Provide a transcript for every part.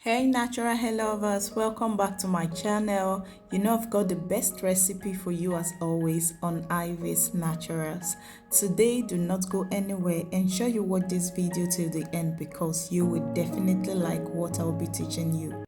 Hey natural hair lovers, welcome back to my channel. You know I've got the best recipe for you as always on Ivy's Naturals. Today do not go anywhere, ensure you watch this video till the end because you will definitely like what I'll be teaching you.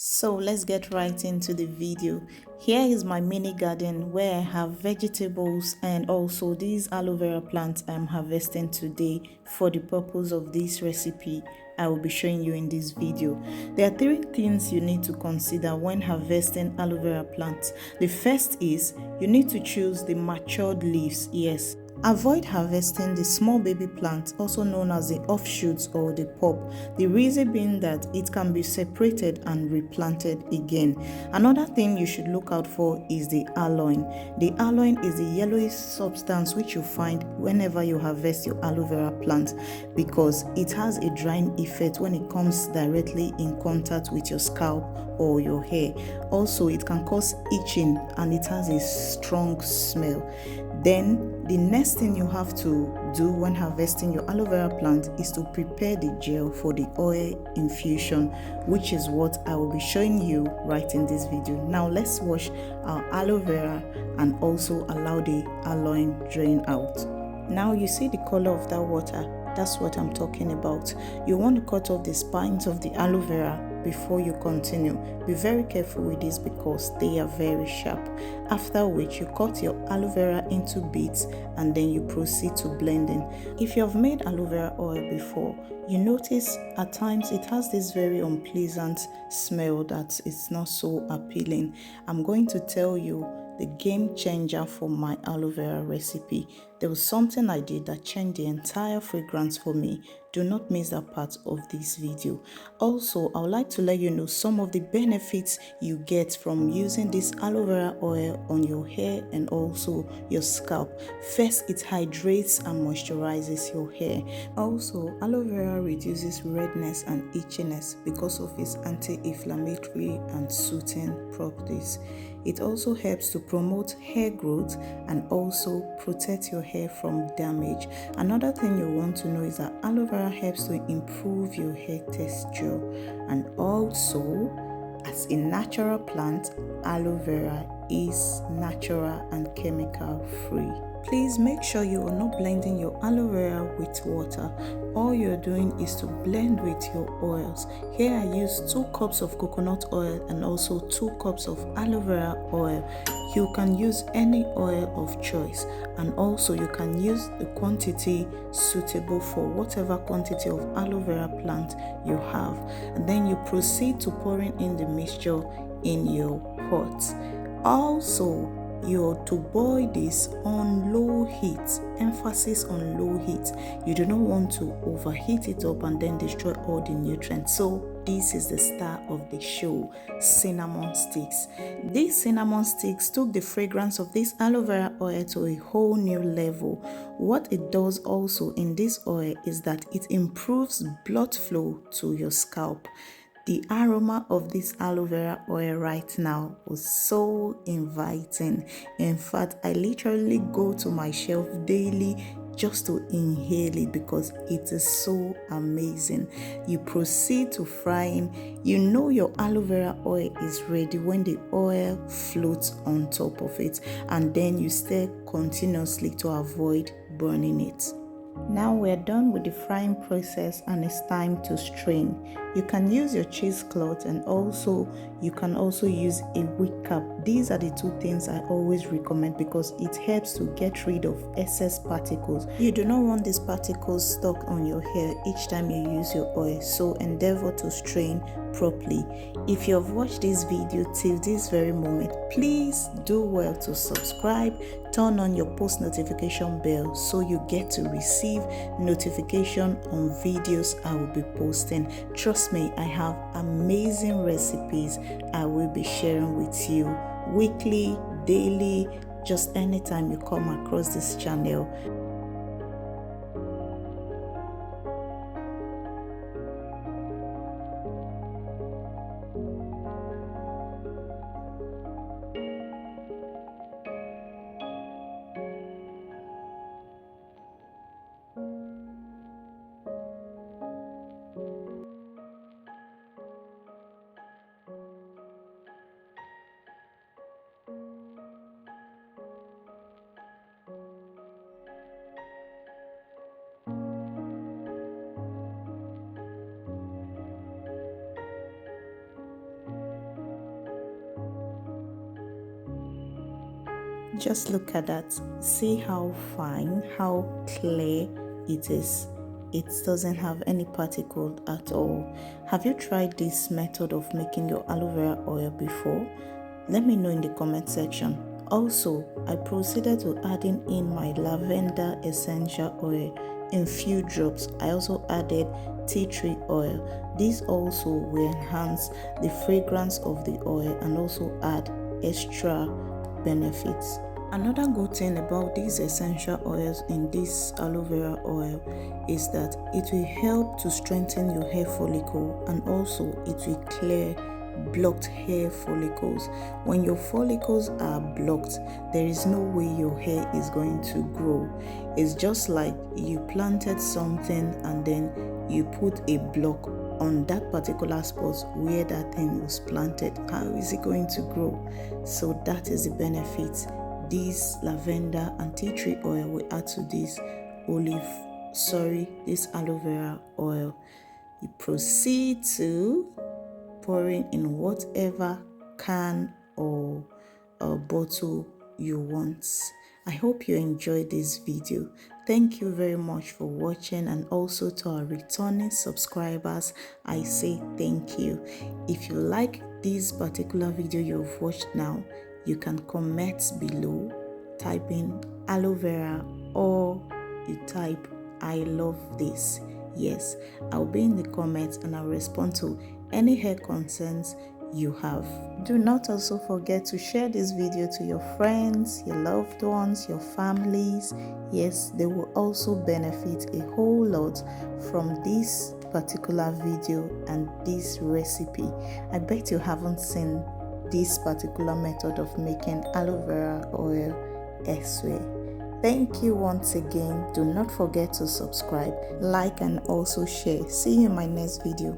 So let's get right into the video. Here is my mini garden where I have vegetables and also these aloe vera plants I'm harvesting today for the purpose of this recipe I will be showing you in this video. There are three things you need to consider when harvesting aloe vera plants. The first is you need to choose the matured leaves. Yes, avoid harvesting the small baby plant, also known as the offshoots or the pulp. The reason being that it can be separated and replanted again. Another thing you should look out for is the aloe. The aloe is the yellowish substance which you find whenever you harvest your aloe vera plant because it has a drying effect when it comes directly in contact with your scalp or your hair. Also, it can cause itching and it has a strong smell. Then the next thing you have to do when harvesting your aloe vera plant is to prepare the gel for the oil infusion, which is what I will be showing you right in this video. Now let's wash our aloe vera and also allow the aloe drain out. Now you see the color of that water, that's what I'm talking about. You want to cut off the spines of the aloe vera before you continue. Be very careful with this because they are very sharp. After which you cut your aloe vera into bits and then you proceed to blending. If you have made aloe vera oil before, you notice at times it has this very unpleasant smell that is not so appealing. I'm going to tell you the game changer for my aloe vera recipe. There was something I did that changed the entire fragrance for me. Do not miss that part of this video. Also, I would like to let you know some of the benefits you get from using this aloe vera oil on your hair and also your scalp. First, it hydrates and moisturizes your hair. Also, aloe vera reduces redness and itchiness because of its anti-inflammatory and soothing properties. It also helps to promote hair growth and also protect your hair from damage. Another thing you want to know is that aloe vera helps to improve your hair texture, and also as a natural plant, aloe vera is natural and chemical free. Please make sure you are not blending your aloe vera with water. All you're doing is to blend with your oils. Here I use 2 cups of coconut oil and also 2 cups of aloe vera oil. You can use any oil of choice, and also you can use the quantity suitable for whatever quantity of aloe vera plant you have. And then you proceed to pouring in the mixture in your pot. Also, you're to boil this on low heat. Emphasis on low heat. You do not want to overheat it up and then destroy all the nutrients. So this is the star of the show, cinnamon sticks. These cinnamon sticks took the fragrance of this aloe vera oil to a whole new level. What it does also in this oil is that it improves blood flow to your scalp. The aroma of this aloe vera oil right now was so inviting. In fact, I literally go to my shelf daily just to inhale it because it is so amazing. You proceed to frying. You know your aloe vera oil is ready when the oil floats on top of it, and then you stir continuously to avoid burning it. Now we're done with the frying process and it's time to strain. You can use your cheesecloth and also you can also use a wig cap. These are the 2 things I always recommend because it helps to get rid of excess particles. You do not want these particles stuck on your hair each time you use your oil, so endeavor to strain properly. If you have watched this video till this very moment, please do well to subscribe, turn on your post notification bell so you get to receive notification on videos I will be posting. Trust me, I have amazing recipes I will be sharing with you weekly, daily, just anytime you come across this channel. Just look at that. See how fine, how clear it is. It doesn't have any particle at all. Have you tried this method of making your aloe vera oil before? Let me know in the comment section. Also, I proceeded to adding in my lavender essential oil in few drops. I also added tea tree oil. This also will enhance the fragrance of the oil and also add extra benefits. Another good thing about these essential oils in this aloe vera oil is that it will help to strengthen your hair follicle, and also it will clear blocked hair follicles. When your follicles are blocked, there is no way your hair is going to grow. It's just like you planted something and then you put a block on that particular spot where that thing was planted. How is it going to grow? So that is the benefit this lavender and tea tree oil will add to this this aloe vera oil. You proceed to pouring in whatever can or bottle you want. I hope you enjoyed this video. Thank you very much for watching, and also to our returning subscribers, I say thank you. If you like this particular video you've watched now, you can comment below, type in aloe vera, or you type I love this. Yes, I'll be in the comments and I'll respond to any hair concerns you have. Do not also forget to share this video to your friends, your loved ones, your families. Yes, they will also benefit a whole lot from this particular video and this recipe. I bet you haven't seen this particular method of making aloe vera oil elsewhere. Thank you once again. Do not forget to subscribe, like, and also share. See you in my next video.